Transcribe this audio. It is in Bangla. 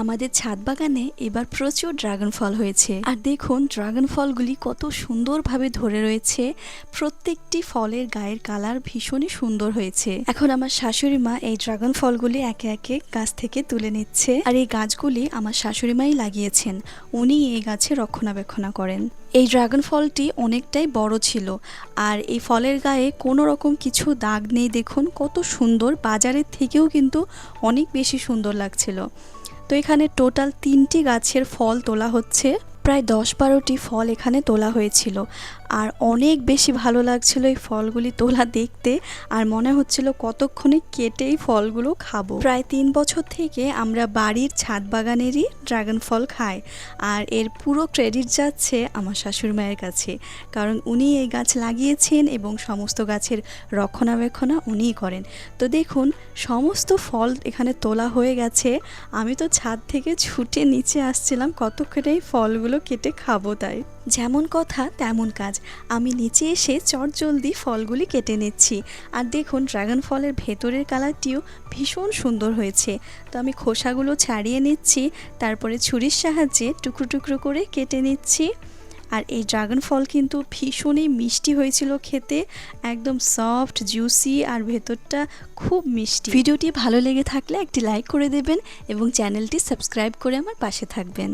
আমাদের ছাদ বাগানে এবার প্রচুর ড্রাগন ফল হয়েছে। আর দেখুন ড্রাগন ফলগুলি কত সুন্দরভাবে ধরে রয়েছে। প্রত্যেকটি ফলের গায়ের কালার ভীষণই সুন্দর হয়েছে। এখন আমার শাশুড়ি মা এই ড্রাগন ফলগুলি একে একে গাছ থেকে তুলে নিচ্ছে। আর এই গাছগুলি আমার শাশুড়ি মাই লাগিয়েছেন, উনি এই গাছে রক্ষণাবেক্ষণ করেন। এই ড্রাগন ফলটি অনেকটাই বড় ছিল, আর এই ফলের গায়ে কোনো রকম কিছু দাগ নেই। দেখুন কত সুন্দর, বাজারের থেকেও কিন্তু অনেক বেশি সুন্দর লাগছিল। তো এখানে টোটাল 3টি গাছের ফল তোলা হচ্ছে, প্রায় 10-12টি ফল এখানে তোলা হয়েছিল। আর অনেক বেশি ভালো লাগছিল এই ফলগুলি তোলা দেখতে, আর মনে হচ্ছিল কতক্ষণে কেটেই ফলগুলো খাবো। প্রায় 3 বছর থেকে আমরা বাড়ির ছাদ বাগানেরই ড্রাগন ফল খাই, আর এর পুরো ক্রেডিট যাচ্ছে আমার শাশুড়ি মায়ের কাছে, কারণ উনি এই গাছ লাগিয়েছেন এবং সমস্ত গাছের রক্ষণাবেক্ষণ উনিই করেন। তো দেখুন সমস্ত ফল এখানে তোলা হয়ে গেছে। আমি তো ছাদ থেকে ছুটে নিচে আসছিলাম কতক্ষণে এই ফলগুলো কেটে খাবো। তাই যেমন কথা তেমন কাজ, আমি নিচে এসে চটজলদি ফলগুলি কেটে নিচ্ছি। আর দেখুন ড্রাগন ফলের ভেতরের কালারটিও ভীষণ সুন্দর হয়েছে। তো আমি খোসাগুলো ছাড়িয়ে নিচ্ছি, তারপরে ছুরির সাহায্যে টুকরো টুকরো করে কেটে নিচ্ছি। আর এই ড্রাগন ফল কিন্তু ভীষণই মিষ্টি হয়েছিল খেতে, একদম সফট জুসি, আর ভেতরটা খুব মিষ্টি। ভিডিওটি ভালো লেগে থাকলে একটি লাইক করে দেবেন এবং চ্যানেলটি সাবস্ক্রাইব করে আমার পাশে থাকবেন।